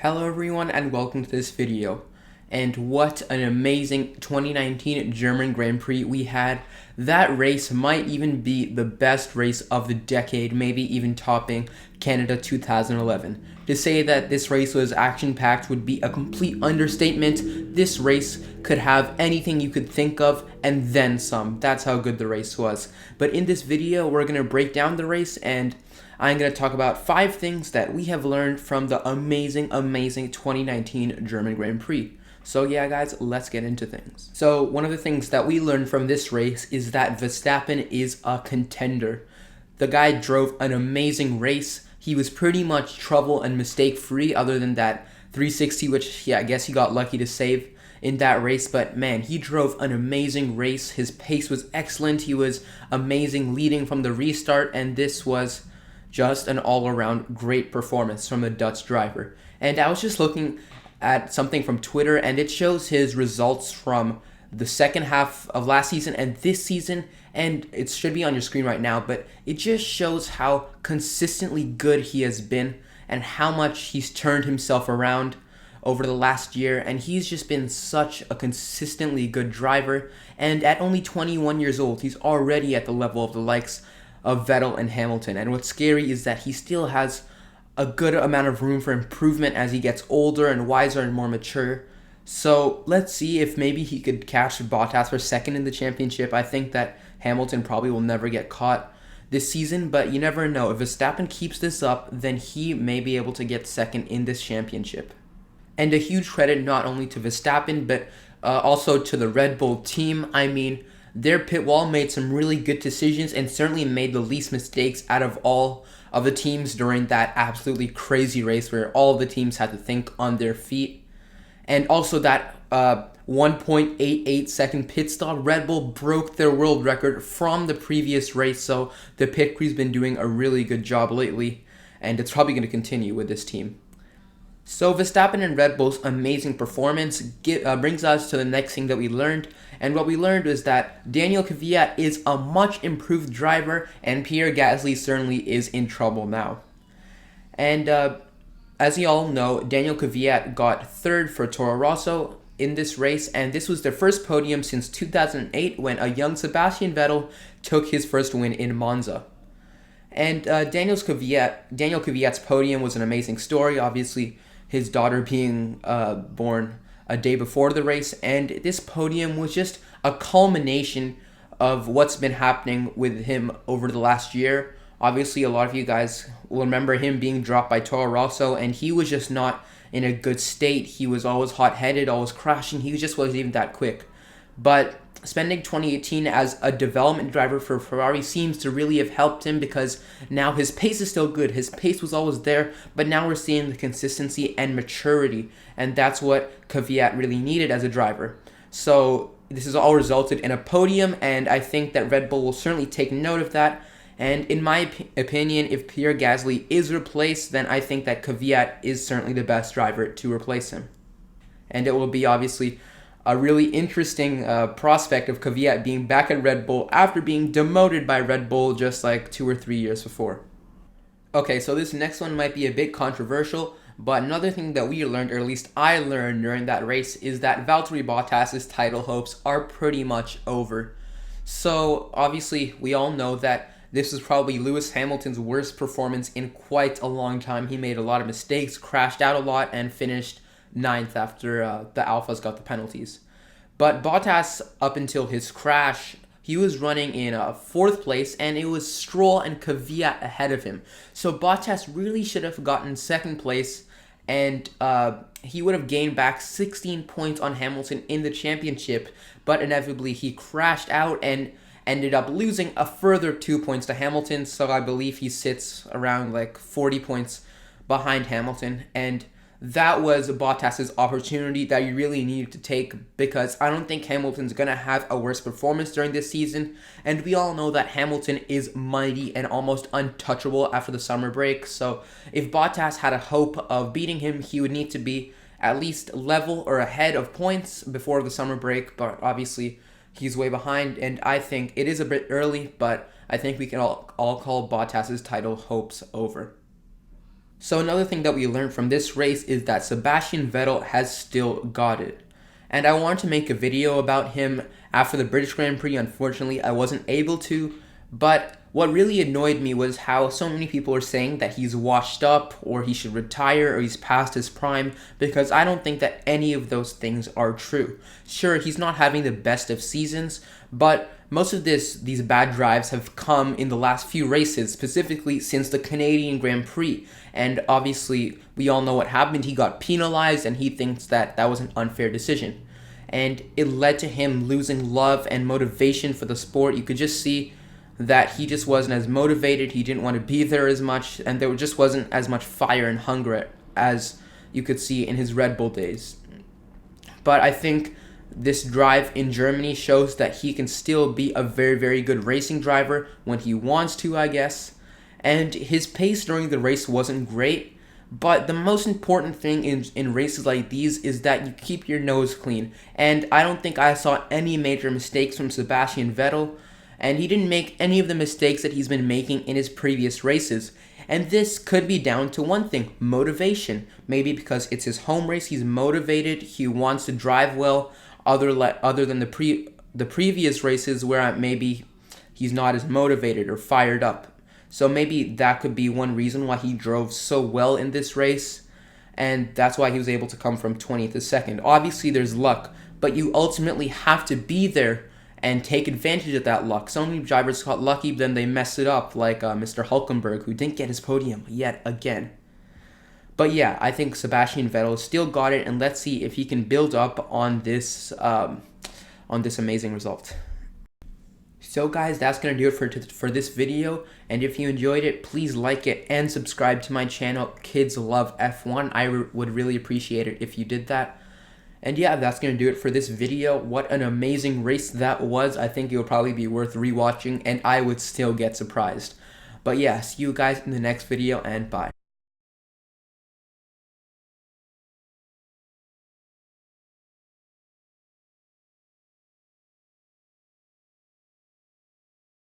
Hello everyone and welcome to this video. And what an amazing 2019 German Grand Prix we had. That race might even be the best race of the decade, maybe even topping Canada 2011. To say that this race was action-packed would be a complete understatement. This race could have anything you could think of and then some. That's how good the race was. But in this video, we're going to break down the race and I'm going to talk about 5 things that we have learned from the amazing 2019 German Grand Prix. So yeah guys, let's get into things. So one of the things that we learned from this race is that Verstappen is a contender. The guy drove an amazing race. He was pretty much trouble and mistake free other than that 360, which yeah, I guess he got lucky to save in that race, but man, he drove an amazing race. His pace was excellent. He was amazing leading from the restart, and this was just an all-around great performance from the Dutch driver. And I was just looking at something from Twitter, and it shows his results from the second half of last season and this season, and it should be on your screen right now, but it just shows how consistently good he has been and how much he's turned himself around over the last year, and he's just been such a consistently good driver. And at only 21 years old, he's already at the level of the likes of Vettel and Hamilton. And what's scary is that he still has a good amount of room for improvement as he gets older and wiser and more mature. So let's see if maybe he could catch Bottas for second in the championship. I think that Hamilton probably will never get caught this season, but you never know. If Verstappen keeps this up, then he may be able to get second in this championship. And a huge credit not only to Verstappen, but also to the Red Bull team. I mean, their pit wall made some really good decisions and certainly made the least mistakes out of all of the teams during that absolutely crazy race where all of the teams had to think on their feet. And also that 1.88 second pit stop, Red Bull broke their world record from the previous race, so the pit crew's been doing a really good job lately, and it's probably going to continue with this team. So Verstappen and Red Bull's amazing performance brings us to the next thing that we learned. And what we learned was that Daniel Kvyat is a much improved driver and Pierre Gasly certainly is in trouble now. And as you all know, Daniel Kvyat got third for Toro Rosso in this race, and this was their first podium since 2008 when a young Sebastian Vettel took his first win in Monza. And Daniel Kvyat's podium was an amazing story, obviously his daughter being born a day before the race, and this podium was just a culmination of what's been happening with him over the last year. Obviously, a lot of you guys will remember him being dropped by Toro Rosso, and he was just not in a good state. He was always hot-headed, always crashing. He just wasn't even that quick. But spending 2018 as a development driver for Ferrari seems to really have helped him, because now his pace is still good. His pace was always there, but now we're seeing the consistency and maturity, and that's what Kvyat really needed as a driver. So this has all resulted in a podium, and I think that Red Bull will certainly take note of that. And in my opinion, if Pierre Gasly is replaced, then I think that Kvyat is certainly the best driver to replace him. And it will be obviously a really interesting prospect of Kvyat being back at Red Bull after being demoted by Red Bull just like 2 or 3 years before. Okay, so this next one might be a bit controversial, but another thing that we learned, or at least I learned during that race, is that Valtteri Bottas' title hopes are pretty much over. So obviously we all know that this was probably Lewis Hamilton's worst performance in quite a long time. He made a lot of mistakes, crashed out a lot, and finished 9th after the Alphas got the penalties. But Bottas, up until his crash, he was running in 4th place, and it was Stroll and Kvyat ahead of him. So Bottas really should have gotten 2nd place, and he would have gained back 16 points on Hamilton in the championship, but inevitably he crashed out and ended up losing a further 2 points to Hamilton, so I believe he sits around like 40 points behind Hamilton, and that was Bottas' opportunity that he really needed to take, because I don't think Hamilton's going to have a worse performance during this season, and we all know that Hamilton is mighty and almost untouchable after the summer break, so if Bottas had a hope of beating him, he would need to be at least level or ahead of points before the summer break, but obviously he's way behind, and I think it is a bit early, but I think we can all call Bottas' title hopes over. So another thing that we learned from this race is that Sebastian Vettel has still got it. And I wanted to make a video about him after the British Grand Prix. Unfortunately, I wasn't able to, but what really annoyed me was how so many people are saying that he's washed up, or he should retire, or he's past his prime, because I don't think that any of those things are true. Sure, he's not having the best of seasons, but most of these bad drives have come in the last few races, specifically since the Canadian Grand Prix. And obviously, we all know what happened. He got penalized, and he thinks that that was an unfair decision. And it led to him losing love and motivation for the sport. You could just see that he just wasn't as motivated, he didn't want to be there as much, and there just wasn't as much fire and hunger as you could see in his Red Bull days. But I think this drive in Germany shows that he can still be a very, very good racing driver when he wants to, I guess. And his pace during the race wasn't great, but the most important thing in races like these is that you keep your nose clean. And I don't think I saw any major mistakes from Sebastian Vettel, and he didn't make any of the mistakes that he's been making in his previous races. And this could be down to one thing: motivation. Maybe because it's his home race, he's motivated, he wants to drive well, other than the previous races where maybe he's not as motivated or fired up. So maybe that could be one reason why he drove so well in this race, and that's why he was able to come from 20th to 2nd. Obviously, there's luck, but you ultimately have to be there and take advantage of that luck. So many drivers got lucky, but then they mess it up, like Mr. Hulkenberg, who didn't get his podium yet again. But yeah, I think Sebastian Vettel still got it, and let's see if he can build up on this amazing result. So guys, that's going to do it for this video, and if you enjoyed it, please like it and subscribe to my channel, Kids Love F1. I would really appreciate it if you did that. And yeah, that's going to do it for this video. What an amazing race that was. I think it would probably be worth rewatching, and I would still get surprised. But yeah, see you guys in the next video, and bye.